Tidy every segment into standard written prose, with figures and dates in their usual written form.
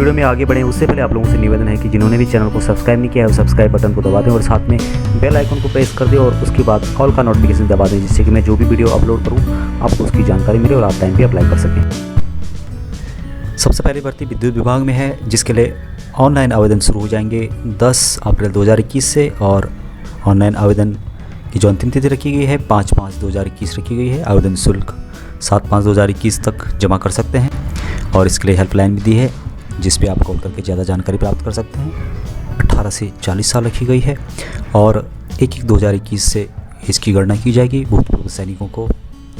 Video में आगे बढ़ें उससे पहले आप लोगों से निवेदन है कि जिन्होंने भी चैनल को सब्सक्राइब नहीं किया है वो सब्सक्राइब बटन को दबा दें और साथ में बेल आइकन को प्रेस कर दें और उसके बाद ऑल का नोटिफिकेशन दबा दें, जिससे कि मैं जो भी वीडियो अपलोड करूँ आपको उसकी जानकारी मिले और आप टाइम पे अप्लाई कर सकें। सबसे पहली भर्ती विद्युत विभाग में है, जिसके लिए ऑनलाइन आवेदन शुरू हो जाएंगे 10 अप्रैल 2021 से और ऑनलाइन आवेदन की जो अंतिम तिथि रखी गई है 5/5/2021 रखी गई है। आवेदन शुल्क 7/5/2021 तक जमा कर सकते हैं और इसके लिए हेल्पलाइन भी दी है जिस पे आप कॉल करके ज़्यादा जानकारी प्राप्त कर सकते हैं। 18 से 40 साल रखी गई है और 1/1/2021 से इसकी गणना की जाएगी। भूतपूर्व सैनिकों को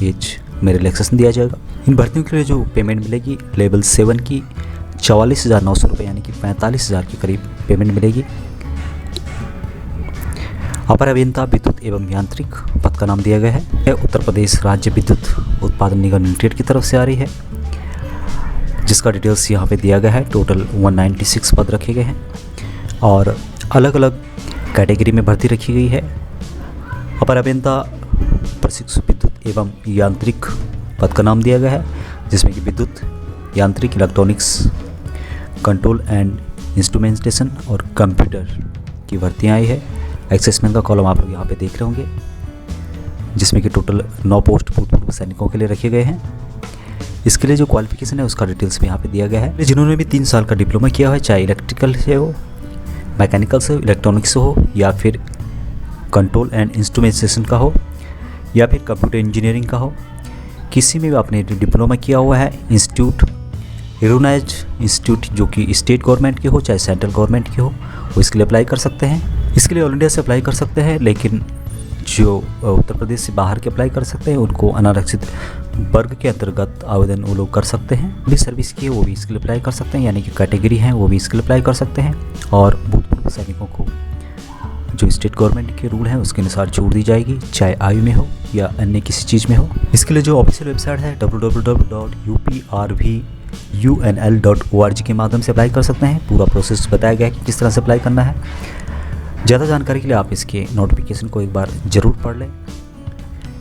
एज में रिलैक्सेशन दिया जाएगा। इन भर्तियों के लिए जो पेमेंट मिलेगी लेवल 7 की 44,900 रुपये यानी कि 45,000 के करीब पेमेंट मिलेगी। अपर अभियंता विद्युत एवं यांत्रिक पद का नाम दिया गया है। उत्तर प्रदेश राज्य विद्युत उत्पादन निगम लिमिटेड की तरफ से आ रही है, जिसका डिटेल्स यहाँ पे दिया गया है। टोटल 196 पद रखे गए हैं और अलग अलग कैटेगरी में भर्ती रखी गई है। अपर अभियंता प्रशिक्षु विद्युत एवं यांत्रिक पद का नाम दिया गया है, जिसमें कि विद्युत यांत्रिक, इलेक्ट्रॉनिक्स, कंट्रोल एंड इंस्ट्रूमेंटेशन और कंप्यूटर की भर्तियाँ आई है। एक्सेसमेंट का कॉलम आप लोग यहाँ पे देख रहे होंगे, जिसमें कि टोटल 9 पोस्ट भूतपूर्व सैनिकों के लिए रखे गए हैं। इसके लिए जो क्वालिफिकेशन है उसका डिटेल्स भी यहाँ पे दिया गया है। जिन्होंने भी 3 साल का डिप्लोमा किया है, चाहे इलेक्ट्रिकल से हो, मैकेनिकल से हो, इलेक्ट्रॉनिक्स से हो या फिर कंट्रोल एंड इंस्ट्रूमेंटेशन का हो या फिर कंप्यूटर इंजीनियरिंग का हो, किसी में भी आपने डिप्लोमा किया हुआ है इंस्टीट्यूट, रिकॉग्नाइज्ड इंस्टीट्यूट जो कि स्टेट गवर्नमेंट की हो चाहे सेंट्रल गवर्नमेंट की हो, वो इसके लिए अप्लाई कर सकते हैं। इसके लिए ऑल इंडिया से अप्लाई कर सकते हैं, लेकिन जो उत्तर प्रदेश से बाहर के अप्लाई कर सकते हैं उनको अनारक्षित वर्ग के अंतर्गत आवेदन वो लोग कर सकते हैं। भी सर्विस की वो भी इसके लिए अप्लाई कर सकते हैं, यानी कि कैटेगरी हैं वो भी इसके लिए अप्लाई कर सकते हैं। और भूतपूर्व सैनिकों को जो स्टेट गवर्नमेंट के रूल हैं उसके अनुसार छूट दी जाएगी, चाहे आयु में हो या अन्य किसी चीज़ में हो। इसके लिए जो ऑफिशियल वेबसाइट है www.uprvunl.org के माध्यम से अप्लाई कर सकते हैं। पूरा प्रोसेस बताया गया है कि किस तरह से अप्लाई करना है। ज़्यादा जानकारी के लिए आप इसके नोटिफिकेशन को एक बार ज़रूर पढ़ लें।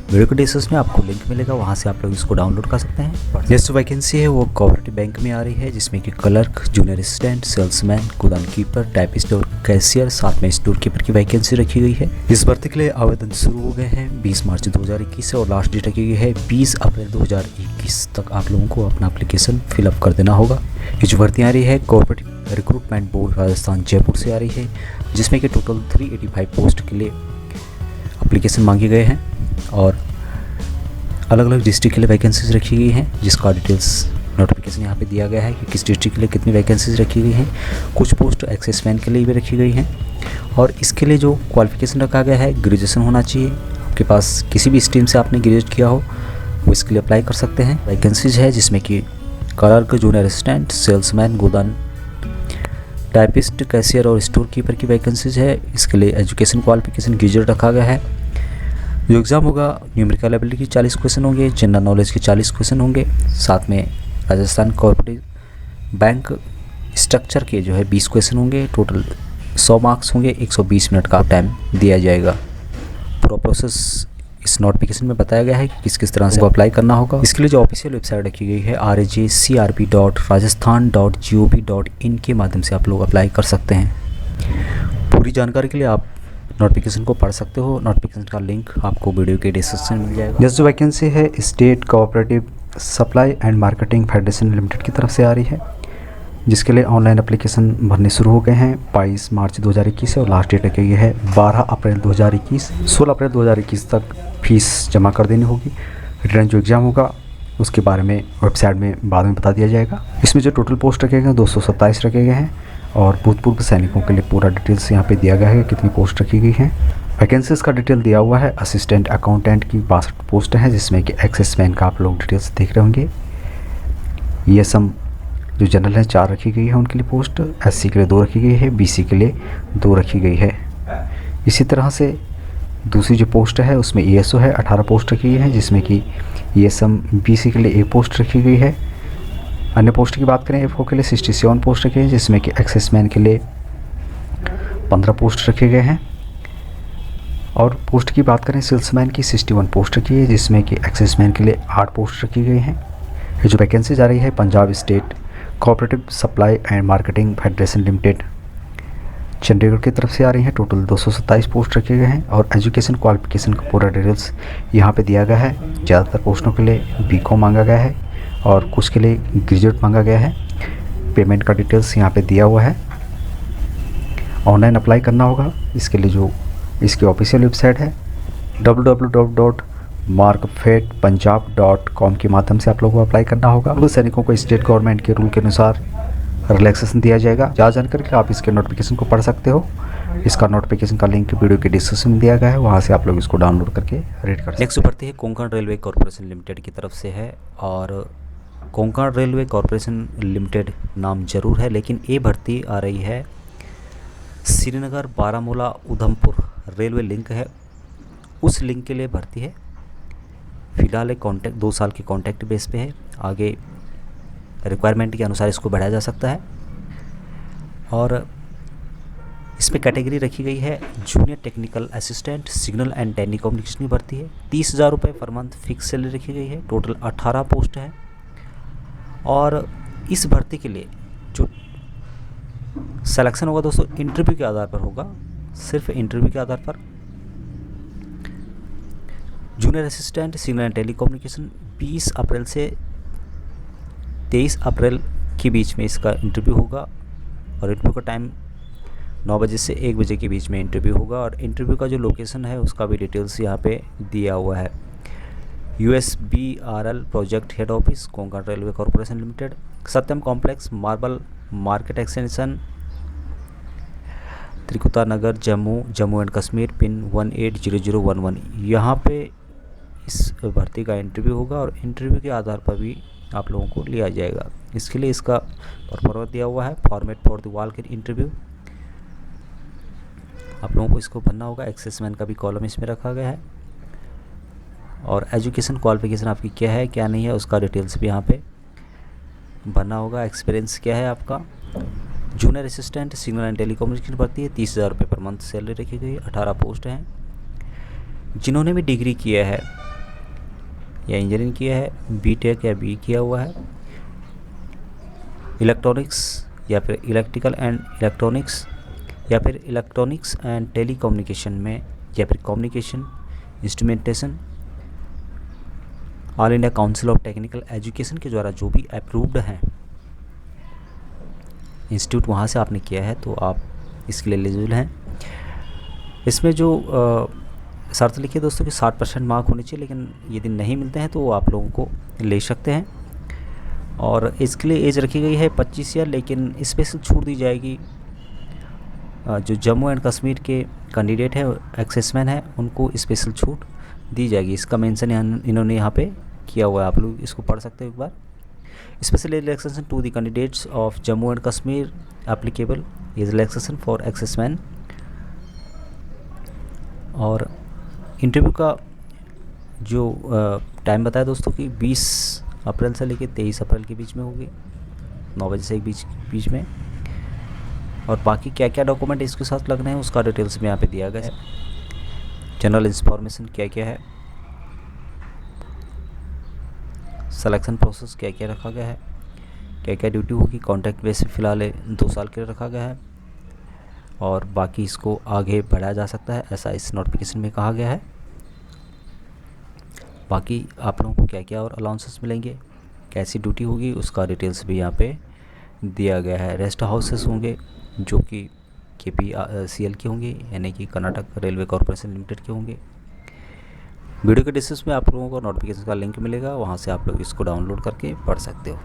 वीडियो के डिस्क्रिप्शन में आपको लिंक मिलेगा, वहाँ से आप लोग इसको डाउनलोड कर सकते हैं। नेक्स्ट वैकेंसी है वो कोऑपरेटिव बैंक में आ रही है, जिसमें कि क्लर्क, जूनियर असिस्टेंट, सेल्समैन, गोदाम कीपर, टाइपिस्ट और कैशियर, साथ में स्टोर कीपर की वैकेंसी रखी गई है। इस भर्ती के लिए आवेदन शुरू हो गए हैं 20 मार्च 2021 से और लास्ट डेट रखी गई है 20 अप्रैल 2021 तक। आप लोगों को अपना एप्लीकेशन फिलअप कर देना होगा। ये जो भर्ती आ रही है cooperative recruitment board Rajasthan Jaipur से आ रही है, जिसमें कि टोटल 385 पोस्ट के लिए एप्लीकेशन मांगे गए हैं और अलग अलग डिस्ट्रिक्ट के लिए वैकेंसीज रखी गई हैं, जिसका डिटेल्स नोटिफिकेशन यहाँ पे दिया गया है कि किस डिस्ट्रिक्ट के लिए कितनी वैकेंसीज रखी गई हैं। कुछ पोस्ट एक्सेसमैन के लिए भी रखी गई हैं और इसके लिए जो क्वालिफिकेशन रखा गया है ग्रेजुएशन होना चाहिए। आपके पास किसी भी स्ट्रीम से आपने ग्रेजुएट किया हो वो इसके लिए अप्लाई कर सकते हैं। वैकेंसीज है जिसमें कि क्लर्क, जूनियर असिस्टेंट, सेल्समैन, गोदान, टाइपिस्ट, कैशियर और स्टोर कीपर की वैकेंसीज है। इसके लिए एजुकेशन क्वालिफिकेशन ग्रेजुएट रखा गया है। जो एग्ज़ाम होगा न्यूमेरिकल एबिलिटी के 40 क्वेश्चन होंगे, जनरल नॉलेज के 40 क्वेश्चन होंगे, साथ में राजस्थान कोऑपरेटिव बैंक स्ट्रक्चर के जो है 20 क्वेश्चन होंगे। टोटल 100 मार्क्स होंगे, 120 मिनट का टाइम दिया जाएगा। पूरा प्रोसेस इस नोटिफिकेशन में बताया गया है कि किस किस तरह से अप्लाई करना होगा। इसके लिए जो ऑफिशियल वेबसाइट रखी गई है rajcrp.rajasthan.gov.in के माध्यम से आप लोग अप्लाई कर सकते हैं। पूरी जानकारी के लिए आप नोटिफिकेशन को पढ़ सकते हो। नोटिफिकेशन का लिंक आपको वीडियो के डिस्क्रिप्शन में मिल जाएगा। नेक्स्ट जो वैकेंसी है state cooperative supply and marketing federation limited की तरफ से आ रही है, जिसके लिए ऑनलाइन एप्लीकेशन भरने शुरू हो गए हैं 22 मार्च 2021 से और लास्ट डेट रखी गई है 12 अप्रैल 2021। 16 अप्रैल 2021 तक फीस जमा कर देनी होगी। रिटर्न जो एग्ज़ाम होगा उसके बारे में वेबसाइट में बाद में बता दिया जाएगा। इसमें जो टोटल पोस्ट रखे गए हैं 227 रखे गए हैं और भूतपूर्व सैनिकों के लिए पूरा डिटेल्स यहाँ पे दिया गया है कितनी पोस्ट रखी गई हैं। वैकेंसीज का डिटेल दिया हुआ है। असिस्टेंट अकाउंटेंट की 62 पोस्ट हैं, जिसमें कि एक्सेसमैन का आप लोग डिटेल्स देख रहे होंगे। ये सम जो जनरल है 4 रखी गई है उनके लिए पोस्ट, SC के लिए 2 रखी गई है, BC के लिए 2 रखी गई है। इसी तरह से दूसरी जो पोस्ट है उसमें ESO है 18 पोस्ट रखी गई है, जिसमें कि ESM BC के लिए 1 पोस्ट रखी गई है। अन्य पोस्ट की बात करें FO के लिए 67 पोस्ट रखे हैं, जिसमें कि एक्सेसमैन के लिए 15 पोस्ट रखे गए हैं। और पोस्ट की बात करें सेल्समैन की 61 पोस्ट रखी है, जिसमें कि एक्सेसमैन के लिए 8 पोस्ट रखी गई हैं। ये जो वैकेंसी जा रही है Punjab state cooperative supply and marketing federation limited Chandigarh की तरफ से आ रही हैं। टोटल 227 पोस्ट रखे गए हैं और एजुकेशन क्वालिफिकेशन का पूरा डिटेल्स यहाँ पे दिया गया है। ज़्यादातर पोस्टों के लिए बीकॉम मांगा गया है और कुछ के लिए ग्रेजुएट मांगा गया है। पेमेंट का डिटेल्स यहाँ पे दिया हुआ है। ऑनलाइन अप्लाई करना होगा। इसके लिए जो इसकी ऑफिशियल वेबसाइट है www.markfedpunjab.com के माध्यम से आप लोगों को अप्लाई करना होगा। वो सैनिकों को स्टेट गवर्नमेंट के रूल के अनुसार रिलैक्सेशन दिया जाएगा। ज़्यादा जानकारी के लिए आप इसके नोटिफिकेशन को पढ़ सकते हो। इसका नोटिफिकेशन का लिंक वीडियो के डिस्क्रिप्शन में दिया गया है, वहाँ से आप लोग इसको डाउनलोड करके रीड कर सकते हैं। नेक्स्ट भर्ती है कोंकण रेलवे कॉरपोरेशन लिमिटेड की तरफ से है और कोंकण रेलवे कॉरपोरेशन लिमिटेड नाम जरूर है, लेकिन ये भर्ती आ रही है श्रीनगर बारामूला उधमपुर रेलवे लिंक है, उस लिंक के लिए भर्ती है। फिलहाल एक कॉन्टैक्ट 2 साल के कॉन्टैक्ट बेस पे है। आगे रिक्वायरमेंट के अनुसार इसको बढ़ाया जा सकता है। और इसमें कैटेगरी रखी गई है junior technical assistant signal and telecommunication की भर्ती है। 30,000 रुपये पर मंथ फिक्स सैलरी रखी गई है। टोटल 18 पोस्ट है और इस भर्ती के लिए जो सिलेक्शन होगा दोस्तों इंटरव्यू के आधार पर होगा, सिर्फ इंटरव्यू के आधार पर। Junior assistant signal and telecommunication 20 अप्रैल से 23 अप्रैल के बीच में इसका इंटरव्यू होगा और इंटरव्यू का टाइम 9 बजे से 1 बजे के बीच में इंटरव्यू होगा। और इंटरव्यू का जो लोकेशन है उसका भी डिटेल्स यहाँ पे दिया हुआ है। USBRL project head office Konkan railway corporation limited, Satyam complex, marble market extension, Trikuta Nagar, Jammu and Kashmir, pin 180011। यहाँ पे इस भर्ती का इंटरव्यू होगा और इंटरव्यू के आधार पर भी आप लोगों को लिया जाएगा। इसके लिए इसका फॉर्मेट दिया हुआ है, format for the walk in interview. आप लोगों को इसको भरना होगा। एक्सेसमैन का भी कॉलम इसमें रखा गया है और एजुकेशन क्वालिफिकेशन आपकी क्या है क्या नहीं है उसका डिटेल्स भी यहाँ पे भरना होगा। एक्सपीरियंस क्या है आपका। Junior assistant signal and telecommunication भर्ती है। 30,000 रुपये पर मंथ सैलरी रखी गई है। 18 पोस्ट हैं। जिन्होंने भी डिग्री किया है या इंजीनियरिंग किया है, बीटेक या बी किया हुआ है, इलेक्ट्रॉनिक्स या फिर इलेक्ट्रिकल एंड इलेक्ट्रॉनिक्स या फिर इलेक्ट्रॉनिक्स एंड टेलीकम्युनिकेशन में या फिर communication instrumentation, all India council of technical education के द्वारा जो भी अप्रूव्ड हैं इंस्टीट्यूट, वहाँ से आपने किया है तो आप इसके लिए एलिजिबल हैं। इसमें जो शर्त लिखी है दोस्तों कि 60% मार्क होने चाहिए, लेकिन यदि नहीं मिलते हैं तो आप लोगों को ले सकते हैं। और इसके लिए एज रखी गई है 25 ईयर, लेकिन स्पेशल छूट दी जाएगी जो जम्मू एंड कश्मीर के कैंडिडेट हैं, एक्सेसमैन हैं, उनको स्पेशल छूट दी जाएगी। इसका मेंशन इन्होंने यहाँ पे किया हुआ है, आप लोग इसको पढ़ सकते हो एक बार। Special relaxation to the candidates of Jammu and Kashmir applicable is relaxation for exserviceman. और इंटरव्यू का जो टाइम बताया दोस्तों कि 20 अप्रैल से लेकर 23 अप्रैल के बीच में होगी, 9 बजे से 1 बीच में। और बाकी क्या क्या डॉक्यूमेंट इसके साथ लगने हैं उसका डिटेल्स में यहाँ पे दिया गया है। जनरल इंफॉर्मेशन क्या क्या है, सिलेक्शन प्रोसेस क्या क्या रखा गया है, क्या क्या ड्यूटी होगी, कॉन्ट्रैक्ट बेस फिलहाल 2 साल के लिए रखा गया है और बाकी इसको आगे बढ़ाया जा सकता है, ऐसा इस नोटिफिकेशन में कहा गया है। बाकी आप लोगों को क्या क्या और अलाउंसेस मिलेंगे, कैसी ड्यूटी होगी, उसका डिटेल्स भी यहाँ पे दिया गया है। रेस्ट हाउसेस होंगे जो कि KPCL के होंगे, यानी कि कर्नाटक रेलवे कॉरपोरेशन लिमिटेड के होंगे। वीडियो के डिस्क्रिप्शन में आप लोगों को नोटिफिकेशन का लिंक मिलेगा, वहाँ से आप लोग इसको डाउनलोड करके पढ़ सकते हो।